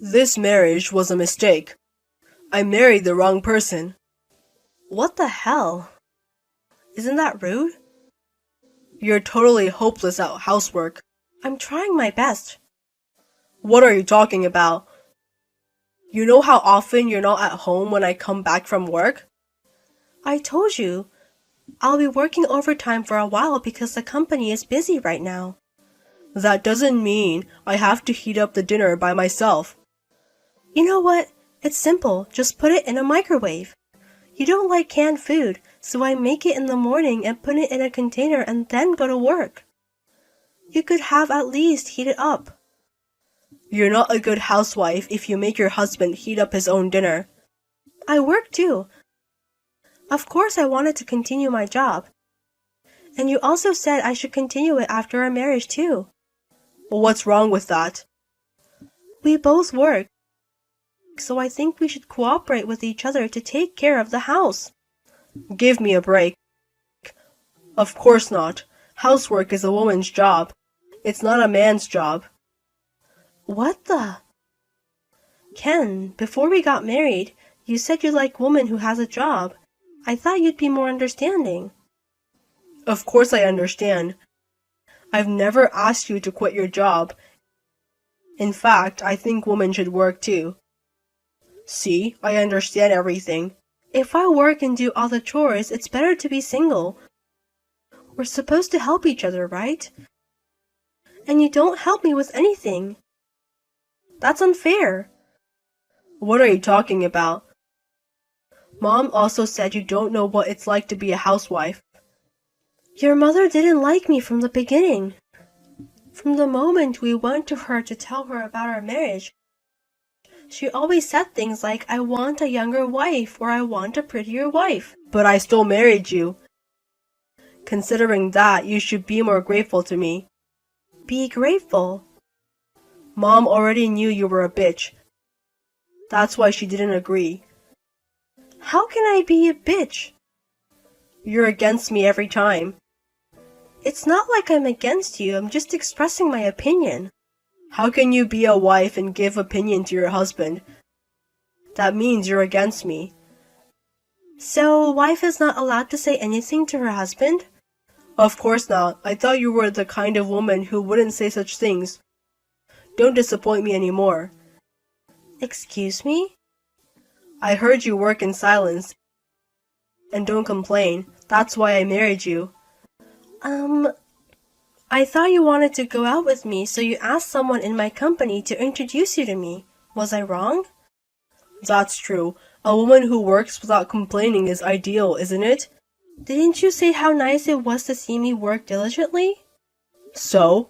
This marriage was a mistake. I married the wrong person. What the hell? Isn't that rude? You're totally hopeless at housework. I'm trying my best. What are you talking about? You know how often you're not at home when I come back from work? I told you, I'll be working overtime for a while because the company is busy right now. That doesn't mean I have to heat up the dinner by myself. You know what? It's simple. Just put it in a microwave. You don't like canned food, so I make it in the morning and put it in a container and then go to work. You could have at least heat it up. You're not a good housewife if you make your husband heat up his own dinner. I work too. Of course I wanted to continue my job. And you also said I should continue it after our marriage too. What's wrong with that? We both work, so I think we should cooperate with each other to take care of the house. Give me a break. Of course not. Housework is a woman's job. It's not a man's job. What the? Ken, before we got married, you said you like women who has a job. I thought you'd be more understanding. Of course I understand. I've never asked you to quit your job. In fact, I think women should work too. See, I understand everything. If I work and do all the chores, it's better to be single. We're supposed to help each other, right? And you don't help me with anything. That's unfair. What are you talking about? Mom also said you don't know what it's like to be a housewife. Your mother didn't like me from the beginning. From the moment we went to her to tell her about our marriage, she always said things like, I want a younger wife or I want a prettier wife. But I still married you. Considering that, you should be more grateful to me. Be grateful. Mom already knew you were a bitch. That's why she didn't agree. How can I be a bitch? You're against me every time. It's not like I'm against you, I'm just expressing my opinion. How can you be a wife and give opinion to your husband? That means you're against me. So, a wife is not allowed to say anything to her husband? Of course not. I thought you were the kind of woman who wouldn't say such things. Don't disappoint me anymore. Excuse me? I heard you work in silence. And don't complain. That's why I married you. I thought you wanted to go out with me, so you asked someone in my company to introduce you to me. Was I wrong? That's true. A woman who works without complaining is ideal, isn't it? Didn't you say how nice it was to see me work diligently? So?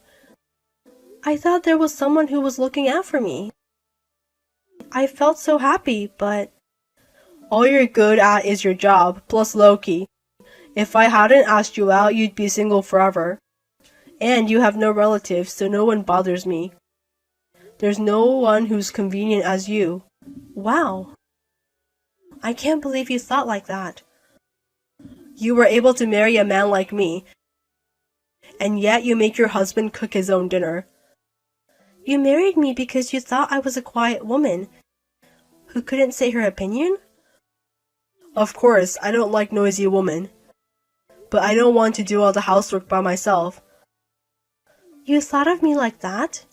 I thought there was someone who was looking out for me. I felt so happy, but... All you're good at is your job, plus Loki. If I hadn't asked you out, you'd be single forever. And you have no relatives, so no one bothers me. There's no one who's convenient as you. Wow. I can't believe you thought like that. You were able to marry a man like me. And yet you make your husband cook his own dinner. You married me because you thought I was a quiet woman who couldn't say her opinion? Of course, I don't like noisy women. But I don't want to do all the housework by myself. You thought of me like that?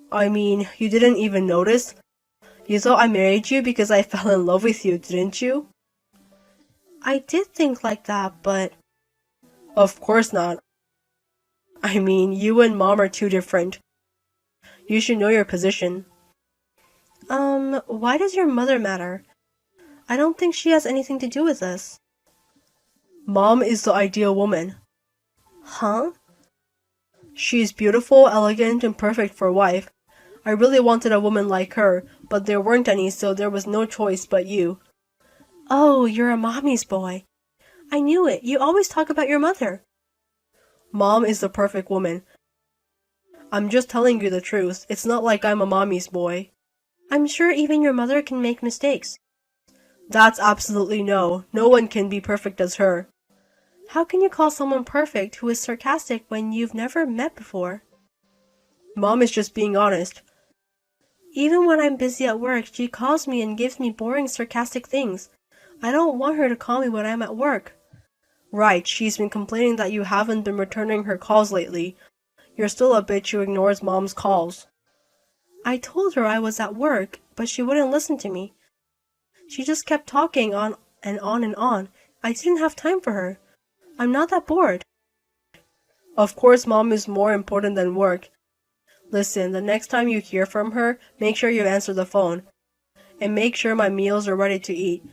I mean, you didn't even notice? You thought I married you because I fell in love with you, didn't you? I did think like that, but... Of course not. I mean, you and Mom are too different. You should know your position. Why does your mother matter? I don't think she has anything to do with this. Mom is the ideal woman. Huh? She's beautiful, elegant, and perfect for a wife. I really wanted a woman like her, but there weren't any, so there was no choice but you. Oh, you're a mommy's boy. I knew it. You always talk about your mother. Mom is the perfect woman. I'm just telling you the truth. It's not like I'm a mommy's boy. I'm sure even your mother can make mistakes. That's absolutely no. No one can be perfect as her. How can you call someone perfect who is sarcastic when you've never met before? Mom is just being honest. Even when I'm busy at work, she calls me and gives me boring, sarcastic things. I don't want her to call me when I'm at work. Right, she's been complaining that you haven't been returning her calls lately. You're still a bitch who ignores mom's calls. I told her I was at work, but she wouldn't listen to me. She just kept talking on and on and on. I didn't have time for her. I'm not that bored. Of course, mom is more important than work. Listen, the next time you hear from her, make sure you answer the phone. And make sure my meals are ready to eat.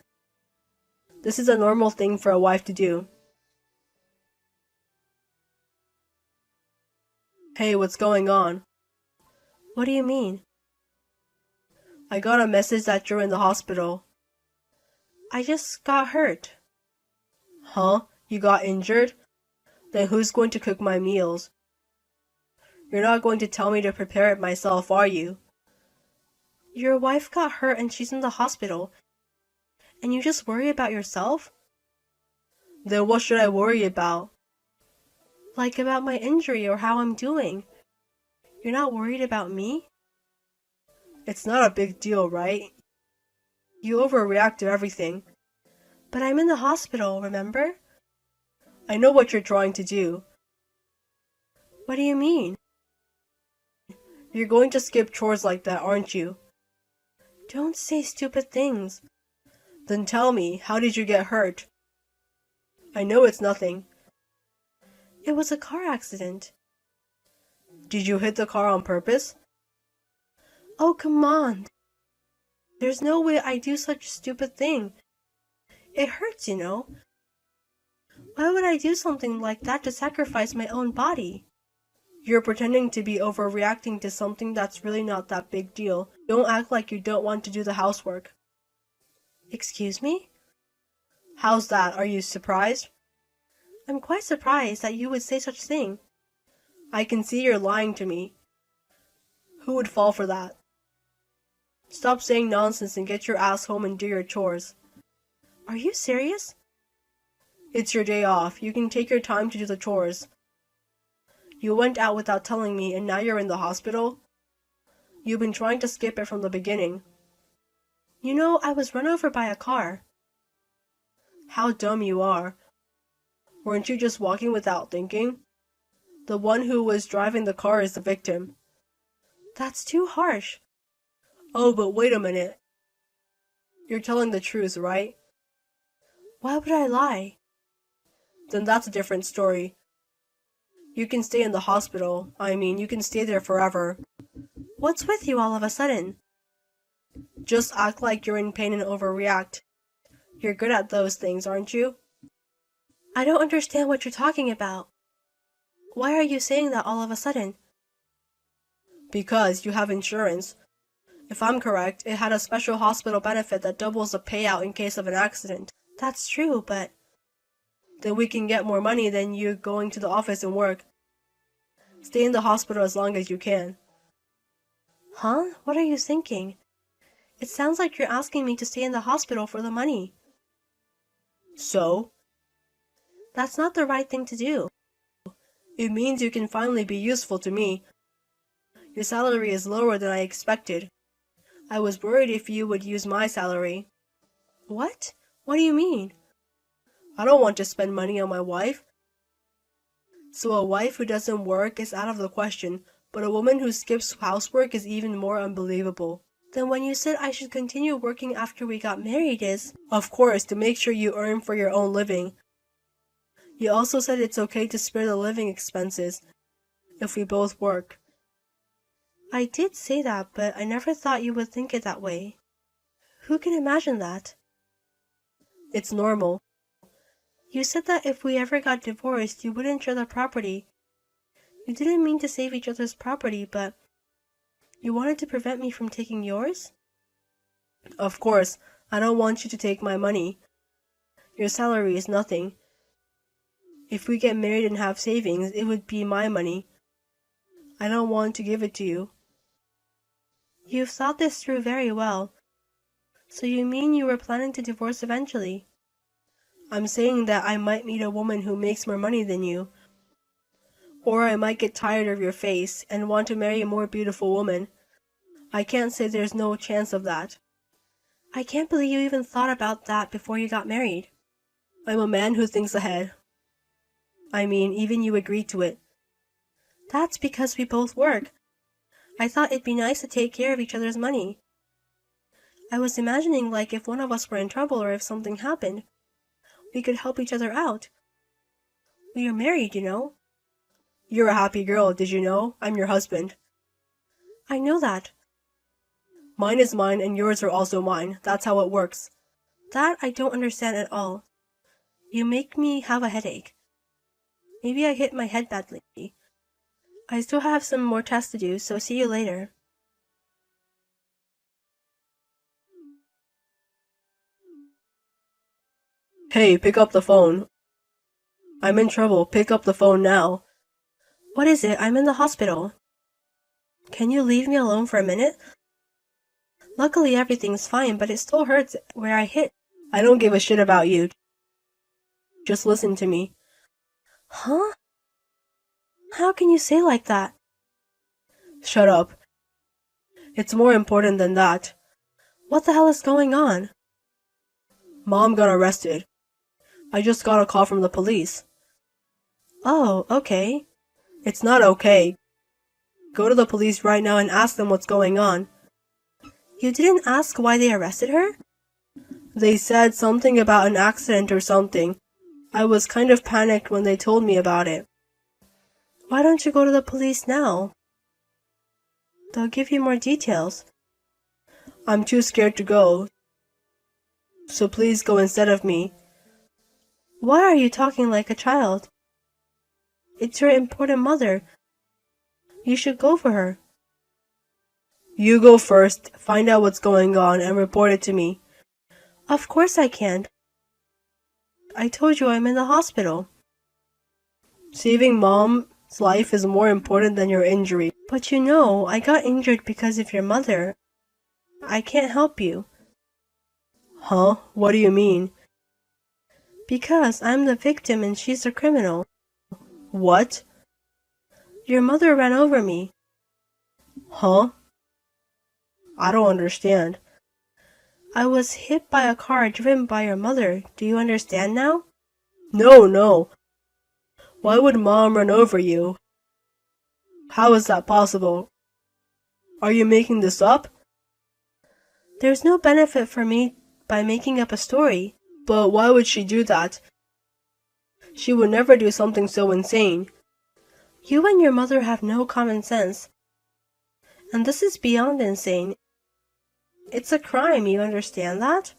This is a normal thing for a wife to do. Hey, what's going on? What do you mean? I got a message that you're in the hospital. I just got hurt. Huh? You got injured? Then who's going to cook my meals? You're not going to tell me to prepare it myself, are you? Your wife got hurt and she's in the hospital. And you just worry about yourself? Then what should I worry about? Like about my injury or how I'm doing. You're not worried about me? It's not a big deal, right? You overreact to everything. But I'm in the hospital, remember? I know what you're trying to do. What do you mean? You're going to skip chores like that, aren't you? Don't say stupid things. Then tell me, how did you get hurt? I know it's nothing. It was a car accident. Did you hit the car on purpose? Oh, come on. There's no way I'd do such a stupid thing. It hurts, you know. Why would I do something like that to sacrifice my own body? You're pretending to be overreacting to something that's really not that big deal. Don't act like you don't want to do the housework. Excuse me? How's that? Are you surprised? I'm quite surprised that you would say such thing. I can see you're lying to me. Who would fall for that? Stop saying nonsense and get your ass home and do your chores. Are you serious? It's your day off. You can take your time to do the chores. You went out without telling me and now you're in the hospital? You've been trying to skip it from the beginning. You know, I was run over by a car. How dumb you are. Weren't you just walking without thinking? The one who was driving the car is the victim. That's too harsh. Oh, but wait a minute. You're telling the truth, right? Why would I lie? Then that's a different story. You can stay in the hospital. You can stay there forever. What's with you all of a sudden? Just act like you're in pain and overreact. You're good at those things, aren't you? I don't understand what you're talking about. Why are you saying that all of a sudden? Because you have insurance. If I'm correct, it had a special hospital benefit that doubles the payout in case of an accident. That's true, but... Then we can get more money than you going to the office and work. Stay in the hospital as long as you can. Huh? What are you thinking? It sounds like you're asking me to stay in the hospital for the money. So? That's not the right thing to do. It means you can finally be useful to me. Your salary is lower than I expected. I was worried if you would use my salary. What? What do you mean? I don't want to spend money on my wife. So a wife who doesn't work is out of the question, but a woman who skips housework is even more unbelievable. Then when you said I should continue working after we got married is... Of course, to make sure you earn for your own living. You also said it's okay to spare the living expenses if we both work. I did say that, but I never thought you would think it that way. Who can imagine that? It's normal. You said that if we ever got divorced, you wouldn't share the property. You didn't mean to save each other's property, but you wanted to prevent me from taking yours? Of course, I don't want you to take my money. Your salary is nothing. If we get married and have savings, it would be my money. I don't want to give it to you. You've thought this through very well. So you mean you were planning to divorce eventually? I'm saying that I might meet a woman who makes more money than you. Or I might get tired of your face and want to marry a more beautiful woman. I can't say there's no chance of that. I can't believe you even thought about that before you got married. I'm a man who thinks ahead. I mean, even you agreed to it. That's because we both work. I thought it'd be nice to take care of each other's money. I was imagining like if one of us were in trouble or if something happened, we could help each other out. We are married, you know. You're a happy girl, did you know? I'm your husband. I know that. Mine is mine and yours are also mine. That's how it works. That I don't understand at all. You make me have a headache. Maybe I hit my head badly. I still have some more tests to do, so see you later. Hey, pick up the phone. I'm in trouble. Pick up the phone now. What is it? I'm in the hospital. Can you leave me alone for a minute? Luckily everything's fine, but it still hurts where I hit. I don't give a shit about you. Just listen to me. Huh? How can you say like that? Shut up. It's more important than that. What the hell is going on? Mom got arrested. I just got a call from the police. Oh, okay. It's not okay. Go to the police right now and ask them what's going on. You didn't ask why they arrested her? They said something about an accident or something. I was kind of panicked when they told me about it. Why don't you go to the police now? They'll give you more details. I'm too scared to go. So please go instead of me. Why are you talking like a child? It's your important mother. You should go for her. You go first, find out what's going on, and report it to me. Of course I can't. I told you I'm in the hospital. Saving Mom's life is more important than your injury. But you know, I got injured because of your mother. I can't help you. Huh? What do you mean? Because I'm the victim and she's the criminal. What? Your mother ran over me. Huh? I don't understand. I was hit by a car driven by your mother. Do you understand now? No. Why would Mom run over you? How is that possible? Are you making this up? There's no benefit for me by making up a story. But why would she do that? She would never do something so insane. You and your mother have no common sense. And this is beyond insane. It's a crime, you understand that?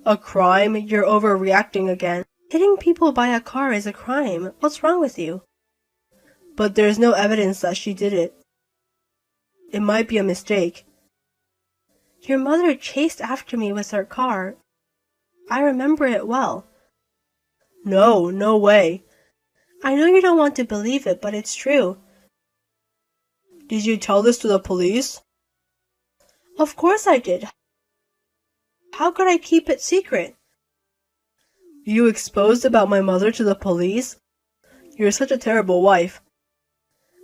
A crime? You're overreacting again. Hitting people by a car is a crime. What's wrong with you? But there's no evidence that she did it. It might be a mistake. Your mother chased after me with her car. I remember it well. No way. I know you don't want to believe it, but it's true. Did you tell this to the police? Of course I did. How could I keep it secret? You exposed about my mother to the police? You're such a terrible wife.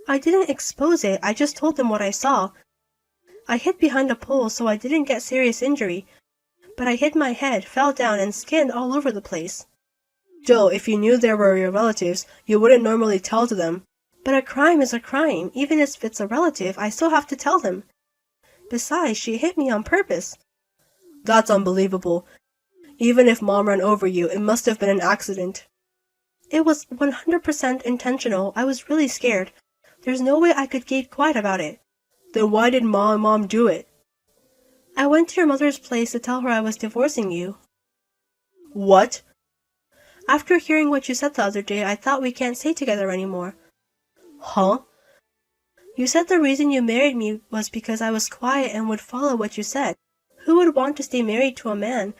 I didn't expose it, I just told them what I saw. I hid behind a pole so I didn't get serious injury, but I hit my head, fell down, and skinned all over the place. Jill, if you knew they were your relatives, you wouldn't normally tell to them. But a crime is a crime. Even if it's a relative, I still have to tell them. Besides, she hit me on purpose. That's unbelievable. Even if Mom ran over you, it must have been an accident. It was 100% intentional. I was really scared. There's no way I could keep quiet about it. Then why did Mom do it? I went to your mother's place to tell her I was divorcing you. What? After hearing what you said the other day, I thought we can't stay together anymore. Huh? You said the reason you married me was because I was quiet and would follow what you said. Who would want to stay married to a man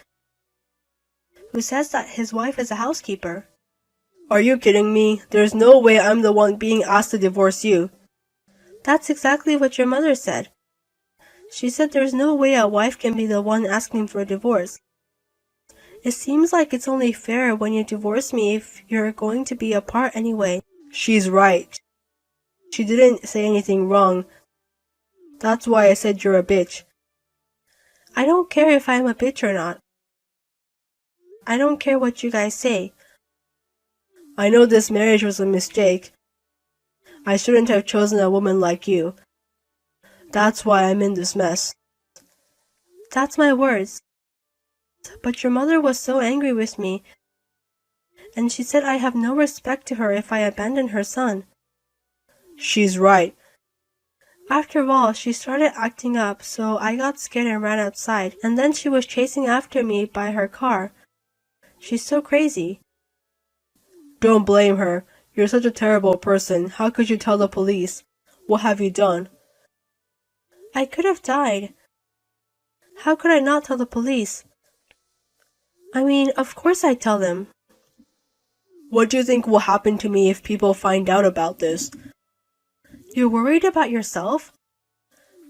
who says that his wife is a housekeeper? Are you kidding me? There's no way I'm the one being asked to divorce you. That's exactly what your mother said. She said there's no way a wife can be the one asking for a divorce. It seems like it's only fair when you divorce me if you're going to be apart anyway. She's right. She didn't say anything wrong. That's why I said you're a bitch. I don't care if I'm a bitch or not. I don't care what you guys say. I know this marriage was a mistake. I shouldn't have chosen a woman like you. That's why I'm in this mess. That's my words. But your mother was so angry with me, and she said I have no respect to her if I abandon her son. She's right. After all, she started acting up, so I got scared and ran outside, and then she was chasing after me by her car. She's so crazy. Don't blame her. You're such a terrible person. How could you tell the police? What have you done? I could have died. How could I not tell the police? I mean, of course I'd tell them. What do you think will happen to me if people find out about this? You're worried about yourself?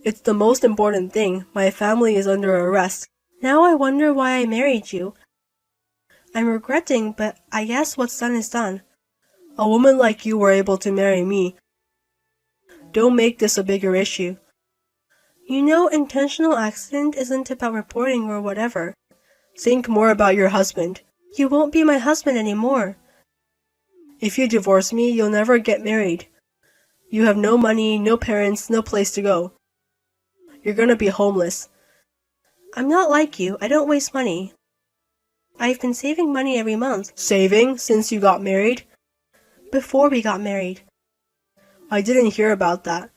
It's the most important thing. My family is under arrest. Now I wonder why I married you. I'm regretting, but I guess what's done is done. A woman like you were able to marry me. Don't make this a bigger issue. You know, intentional accident isn't about reporting or whatever. Think more about your husband. You won't be my husband anymore. If you divorce me, you'll never get married. You have no money, no parents, no place to go. You're gonna be homeless. I'm not like you. I don't waste money. I've been saving money every month. Saving since you got married? Before we got married. I didn't hear about that.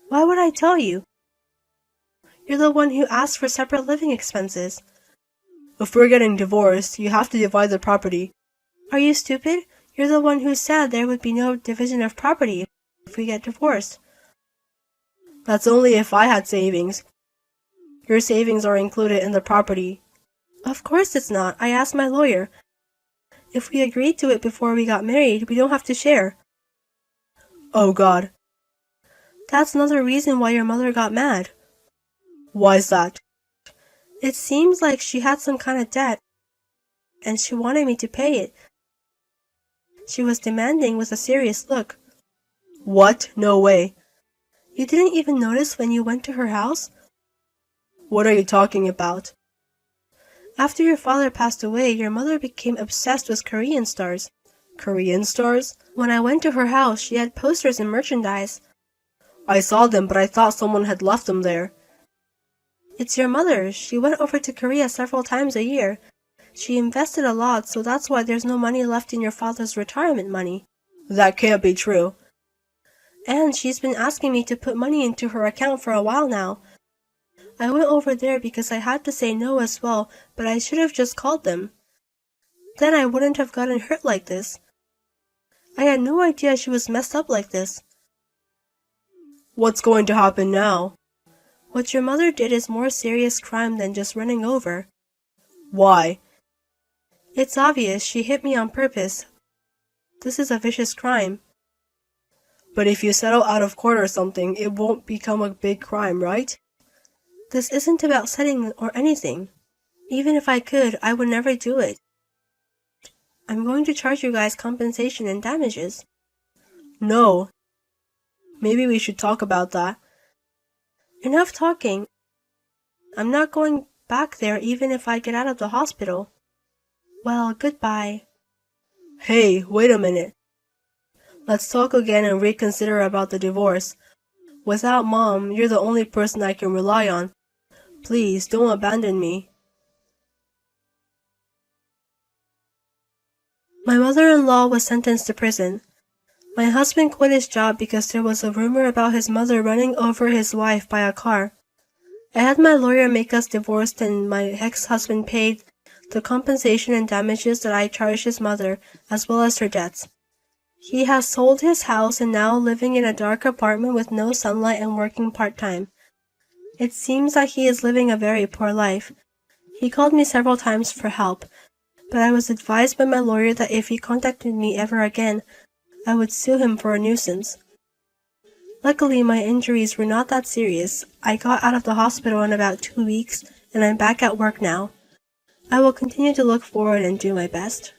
Why would I tell you? You're the one who asked for separate living expenses. If we're getting divorced, you have to divide the property. Are you stupid? You're the one who said there would be no division of property if we get divorced. That's only if I had savings. Your savings are included in the property. Of course it's not. I asked my lawyer. If we agreed to it before we got married, we don't have to share. Oh God. That's another reason why your mother got mad. Why's that? It seems like she had some kind of debt, and she wanted me to pay it. She was demanding with a serious look. What? No way. You didn't even notice when you went to her house? What are you talking about? After your father passed away, your mother became obsessed with Korean stars. Korean stars? When I went to her house, she had posters and merchandise. I saw them, but I thought someone had left them there. It's your mother. She went over to Korea several times a year. She invested a lot, so that's why there's no money left in your father's retirement money. That can't be true. And she's been asking me to put money into her account for a while now. I went over there because I had to say no as well, but I should have just called them. Then I wouldn't have gotten hurt like this. I had no idea she was messed up like this. What's going to happen now? What your mother did is more serious crime than just running over. Why? It's obvious she hit me on purpose. This is a vicious crime. But if you settle out of court or something, it won't become a big crime, right? This isn't about settling or anything. Even if I could, I would never do it. I'm going to charge you guys compensation and damages. No. Maybe we should talk about that. Enough talking. I'm not going back there even if I get out of the hospital. Well, goodbye. Hey, wait a minute. Let's talk again and reconsider about the divorce. Without Mom, you're the only person I can rely on. Please, don't abandon me. My mother-in-law was sentenced to prison. My husband quit his job because there was a rumor about his mother running over his wife by a car. I had my lawyer make us divorced and my ex-husband paid the compensation and damages that I charged his mother, as well as her debts. He has sold his house and now living in a dark apartment with no sunlight and working part-time. It seems that he is living a very poor life. He called me several times for help, but I was advised by my lawyer that if he contacted me ever again, I would sue him for a nuisance. Luckily, my injuries were not that serious. I got out of the hospital in about 2 weeks, and I'm back at work now. I will continue to look forward and do my best.